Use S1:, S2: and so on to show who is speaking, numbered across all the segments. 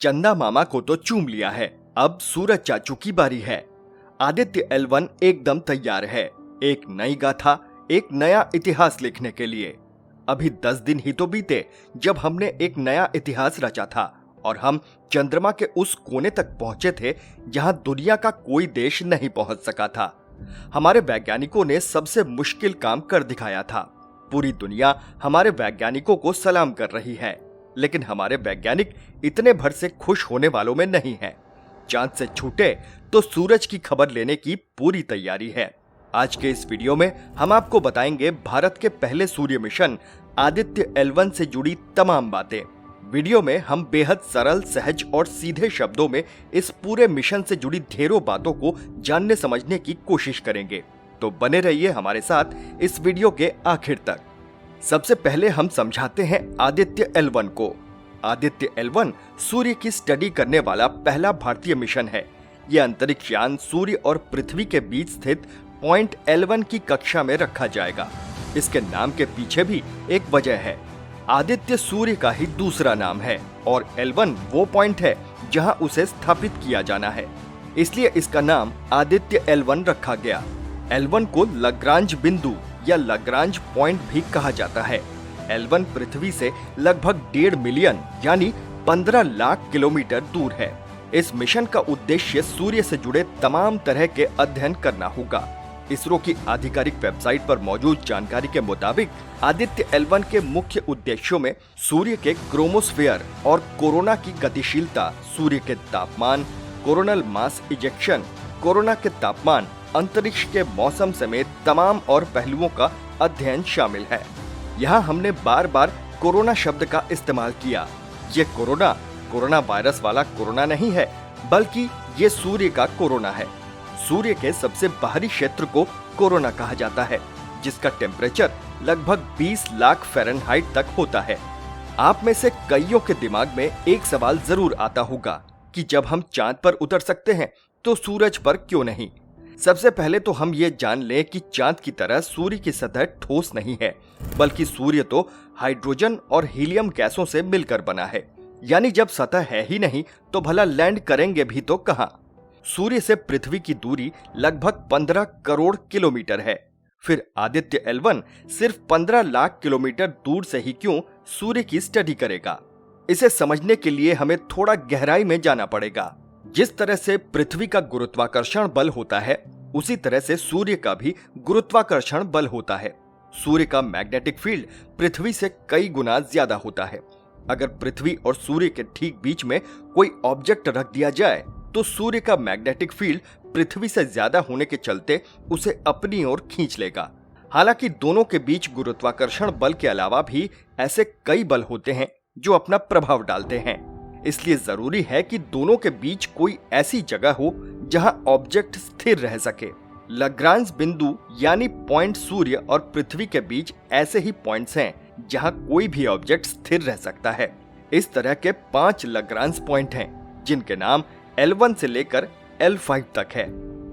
S1: चंदा मामा को तो चूम लिया है, अब सूरज चाचू की बारी है। आदित्य L1 एकदम तैयार है, एक नई गाथा, एक नया इतिहास लिखने के लिए। अभी 10 दिन ही तो बीते जब हमने एक नया इतिहास रचा था और हम चंद्रमा के उस कोने तक पहुंचे थे जहां दुनिया का कोई देश नहीं पहुंच सका था। हमारे वैज्ञानिकों ने सबसे मुश्किल काम कर दिखाया था। पूरी दुनिया हमारे वैज्ञानिकों को सलाम कर रही है, लेकिन हमारे वैज्ञानिक इतने भर से खुश होने वालों में नहीं है। चांद से छूटे तो सूरज की खबर लेने की पूरी तैयारी है। आज के इस वीडियो में हम आपको बताएंगे भारत के पहले सूर्य मिशन आदित्य L1 से जुड़ी तमाम बातें। वीडियो में हम बेहद सरल, सहज और सीधे शब्दों में इस पूरे मिशन से जुड़ी ढेरों बातों को जानने समझने की कोशिश करेंगे, तो बने रहिए हमारे साथ इस वीडियो के आखिर तक। सबसे पहले हम समझाते हैं आदित्य L1 को। आदित्य L1 सूर्य की स्टडी करने वाला पहला भारतीय मिशन है। यह अंतरिक्ष यान सूर्य और पृथ्वी के बीच स्थित पॉइंट L1 की कक्षा में रखा जाएगा। इसके नाम के पीछे भी एक वजह है। आदित्य सूर्य का ही दूसरा नाम है और L1 वो पॉइंट है जहां उसे स्थापित किया जाना है, इसलिए इसका नाम आदित्य L1 रखा गया। L1 को लाग्रांज बिंदु या लाग्रांज पॉइंट भी कहा जाता है। L1 पृथ्वी से लगभग 1.5 मिलियन यानी 15 लाख किलोमीटर दूर है। इस मिशन का उद्देश्य सूर्य से जुड़े तमाम तरह के अध्ययन करना होगा। इसरो की आधिकारिक वेबसाइट पर मौजूद जानकारी के मुताबिक आदित्य L1 के मुख्य उद्देश्यों में सूर्य के क्रोमोस्फीयर और कोरोना की गतिशीलता, सूर्य के तापमान, कोरोनल मास इजेक्शन, कोरोना के तापमान, अंतरिक्ष के मौसम समेत तमाम और पहलुओं का अध्ययन शामिल है। यहाँ हमने बार बार कोरोना शब्द का इस्तेमाल किया। ये कोरोना वायरस वाला कोरोना नहीं है, बल्कि ये सूर्य का कोरोना है। सूर्य के सबसे बाहरी क्षेत्र को कोरोना कहा जाता है, जिसका टेम्परेचर लगभग 20 लाख फ़ारेनहाइट तक होता है। आप में से कईयों के दिमाग में एक सवाल जरूर आता होगा कि जब हम चांद पर उतर सकते हैं तो सूरज पर क्यों नहीं। सबसे पहले तो हम ये जान लें कि चांद की तरह सूर्य की सतह ठोस नहीं है, बल्कि सूर्य तो हाइड्रोजन और हीलियम गैसों से मिलकर बना है। यानी जब सतह है ही नहीं तो भला लैंड करेंगे भी तो कहां। सूर्य से पृथ्वी की दूरी लगभग 15 करोड़ किलोमीटर है। फिर आदित्य L1 सिर्फ 15 लाख किलोमीटर दूर से ही क्यों सूर्य की स्टडी करेगा? इसे समझने के लिए हमें थोड़ा गहराई में जाना पड़ेगा। जिस तरह से पृथ्वी का गुरुत्वाकर्षण बल होता है, उसी तरह से सूर्य का भी गुरुत्वाकर्षण बल होता है। सूर्य का मैग्नेटिक फील्ड पृथ्वी से कई गुना ज्यादा होता है। अगर पृथ्वी और सूर्य के ठीक बीच में कोई ऑब्जेक्ट रख दिया जाए तो सूर्य का मैग्नेटिक फील्ड पृथ्वी से ज्यादा होने के चलते उसे अपनी ओर खींच लेगा। हालांकि दोनों के बीच गुरुत्वाकर्षण बल के अलावा भी ऐसे कई बल होते हैं जो अपना प्रभाव डालते हैं। इसलिए जरूरी है कि दोनों के बीच कोई ऐसी जगह हो जहां ऑब्जेक्ट स्थिर रह सके। लाग्रांज बिंदु यानी पॉइंट सूर्य और पृथ्वी के बीच ऐसे ही पॉइंट्स हैं जहां कोई भी ऑब्जेक्ट स्थिर रह सकता है। इस तरह के 5 लाग्रांज पॉइंट हैं, जिनके नाम L1 से लेकर L5 तक है।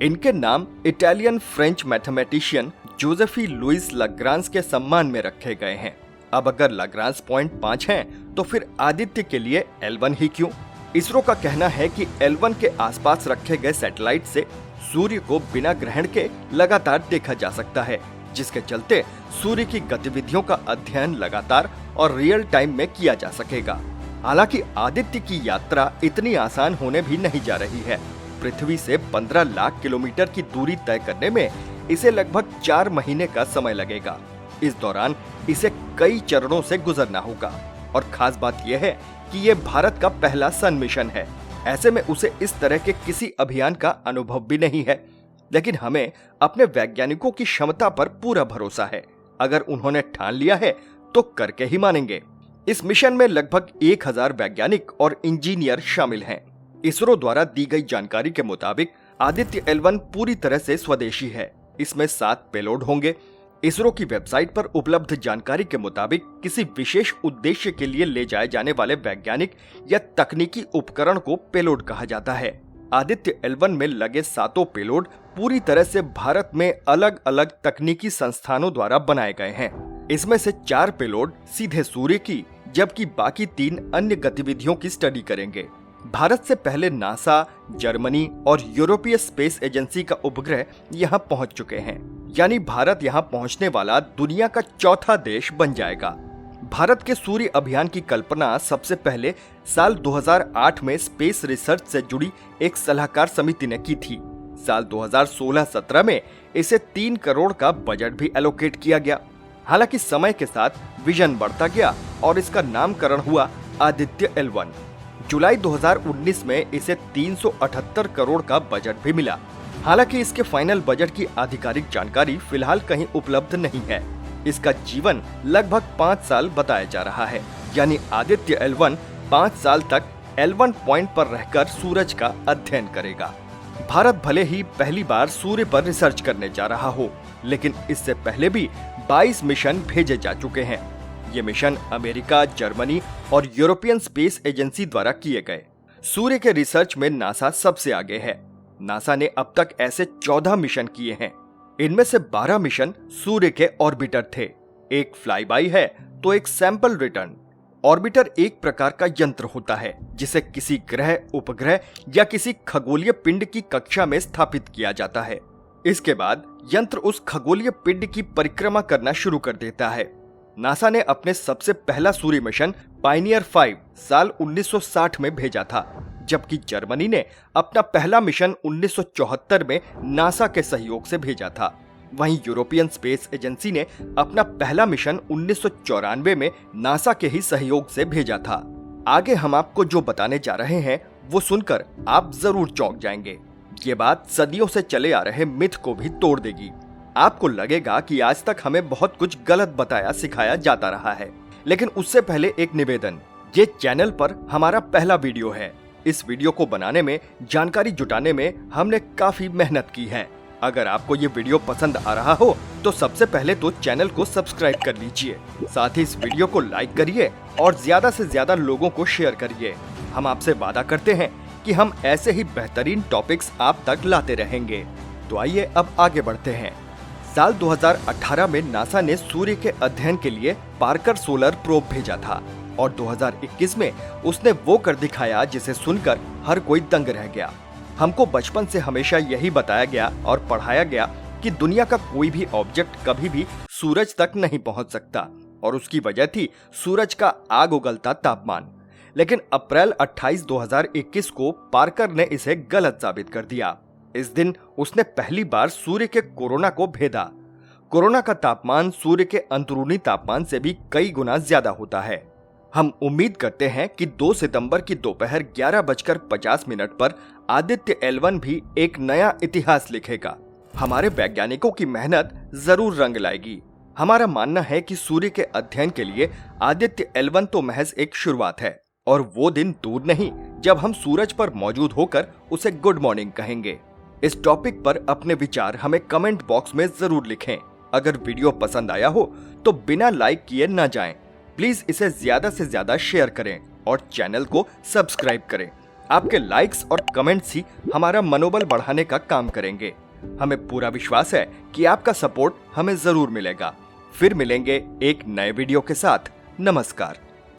S1: इनके नाम Italian French mathematician Joseph Louis Lagrange के सम्मान में रखे गए हैं। अब अगर लाग्रांज पॉइंट 5 हैं, तो फिर आदित्य के लिए L1 ही क्यों? इसरो का कहना है कि L1 के आसपास रखे गए सैटेलाइट से सूर्य को बिना ग्रहण के लगातार देखा जा सकता है, जिसके चलते सूर्य की गतिविधियों का अध्ययन लगातार और रियल टाइम में किया जा सकेगा। हालांकि आदित्य की यात्रा इतनी आसान होने भी नहीं जा रही है। पृथ्वी से 15 लाख किलोमीटर की दूरी तय करने में इसे लगभग 4 महीने का समय लगेगा। इस दौरान इसे कई चरणों से गुजरना होगा और खास बात यह है कि यह भारत का पहला सन मिशन है। ऐसे में उसे इस तरह के किसी अभियान का अनुभव भी नहीं है, लेकिन हमें अपने वैज्ञानिकों की क्षमता पर पूरा भरोसा है। अगर उन्होंने ठान लिया है तो करके ही मानेंगे। इस मिशन में लगभग 1000 वैज्ञानिक और इंजीनियर शामिल हैं। इसरो द्वारा दी गई जानकारी के मुताबिक आदित्य L1 पूरी तरह से स्वदेशी है। इसमें 7 पेलोड होंगे। इसरो की वेबसाइट पर उपलब्ध जानकारी के मुताबिक किसी विशेष उद्देश्य के लिए ले जाए जाने वाले वैज्ञानिक या तकनीकी उपकरण को पेलोड कहा जाता है। आदित्य L1 में लगे 7 पेलोड पूरी तरह से भारत में अलग अलग तकनीकी संस्थानों द्वारा बनाए गए हैं। इसमें से 4 पेलोड सीधे सूर्य की, जबकि बाकी 3 अन्य गतिविधियों की स्टडी करेंगे। भारत से पहले नासा, जर्मनी और यूरोपीय स्पेस एजेंसी का उपग्रह यहां पहुंच चुके हैं। यानी भारत यहां पहुंचने वाला दुनिया का चौथा देश बन जाएगा। भारत के सूर्य अभियान की कल्पना सबसे पहले साल 2008 में स्पेस रिसर्च से जुड़ी एक सलाहकार समिति ने की थी। साल 2016-17 में इसे 3 करोड़ का बजट भी एलोकेट किया गया। हालांकि समय के साथ विजन बढ़ता गया और इसका नामकरण हुआ आदित्य L1। जुलाई 2019 में इसे 378 करोड़ का बजट भी मिला। हालांकि इसके फाइनल बजट की आधिकारिक जानकारी फिलहाल कहीं उपलब्ध नहीं है। इसका जीवन लगभग 5 साल बताया जा रहा है। यानी आदित्य L1 5 साल तक L1 पॉइंट पर रहकर सूरज का अध्ययन करेगा। भारत भले ही पहली बार सूर्य पर रिसर्च करने जा रहा हो, लेकिन इससे पहले भी 22 मिशन भेजे जा चुके हैं। ये मिशन अमेरिका, जर्मनी और यूरोपियन स्पेस एजेंसी द्वारा किए गए। सूर्य के रिसर्च में नासा सबसे आगे है। नासा ने अब तक ऐसे 14 मिशन किए हैं। इनमें से 12 मिशन सूर्य के ऑर्बिटर थे। एक फ्लाईबाई है तो एक सैंपल रिटर्न। ऑर्बिटर एक प्रकार का यंत्र होता है जिसे किसी ग्रह, उपग्रह या किसी खगोलीय पिंड की कक्षा में स्थापित किया जाता है। इसके बाद यंत्र उस खगोलीय पिंड की परिक्रमा करना शुरू कर देता है। नासा ने अपने सबसे पहला सूर्य मिशन पायनियर 5 साल 1960 में भेजा था, जबकि जर्मनी ने अपना पहला मिशन 1974 में नासा के सहयोग से भेजा था। वहीं यूरोपियन स्पेस एजेंसी ने अपना पहला मिशन 1994 में नासा के ही सहयोग से भेजा था। आगे हम आपको जो बताने जा रहे हैं वो सुनकर आप जरूर चौंक जाएंगे। ये बात सदियों से चले आ रहे मिथ को भी तोड़ देगी। आपको लगेगा कि आज तक हमें बहुत कुछ गलत बताया सिखाया जाता रहा है, लेकिन उससे पहले एक निवेदन। ये चैनल पर हमारा पहला वीडियो है। इस वीडियो को बनाने में, जानकारी जुटाने में हमने काफी मेहनत की है। अगर आपको ये वीडियो पसंद आ रहा हो तो सबसे पहले तो चैनल को सब्सक्राइब कर लीजिए। साथ ही इस वीडियो को लाइक करिए और ज्यादा से ज्यादा लोगों को शेयर करिए। हम आपसे वादा करते हैं कि हम ऐसे ही बेहतरीन टॉपिक्स आप तक लाते रहेंगे। तो आइए अब आगे बढ़ते हैं। साल 2018 में नासा ने सूर्य के अध्ययन के लिए पार्कर सोलर प्रोब भेजा था और 2021 में उसने वो कर दिखाया जिसे सुनकर हर कोई दंग रह गया। हमको बचपन से हमेशा यही बताया गया और पढ़ाया गया कि दुनिया का कोई भी ऑब्जेक्ट कभी भी सूरज तक नहीं पहुंच सकता और उसकी वजह थी सूरज का आग उगलता तापमान। लेकिन अप्रैल 28, 2021 को पार्कर ने इसे गलत साबित कर दिया। इस दिन उसने पहली बार सूर्य के कोरोना को भेदा। कोरोना का तापमान सूर्य के अंदरूनी तापमान से भी कई गुना ज्यादा होता है। हम उम्मीद करते हैं कि 2 सितंबर की दोपहर 11:50 पर आदित्य L1 भी एक नया इतिहास लिखेगा। हमारे वैज्ञानिकों की मेहनत जरूर रंग लाएगी। हमारा मानना है कि सूर्य के अध्ययन के लिए आदित्य L1 तो महज एक शुरुआत है और वो दिन दूर नहीं जब हम सूरज पर मौजूद होकर उसे गुड मॉर्निंग कहेंगे। इस टॉपिक पर अपने विचार हमें कमेंट बॉक्स में जरूर लिखें। अगर वीडियो पसंद आया हो तो बिना लाइक किए न जाएं। प्लीज इसे ज्यादा से ज्यादा शेयर करें और चैनल को सब्सक्राइब करें। आपके लाइक्स और कमेंट्स ही हमारा मनोबल बढ़ाने का काम करेंगे। हमें पूरा विश्वास है कि आपका सपोर्ट हमें जरूर मिलेगा। फिर मिलेंगे एक नए वीडियो के साथ। नमस्कार।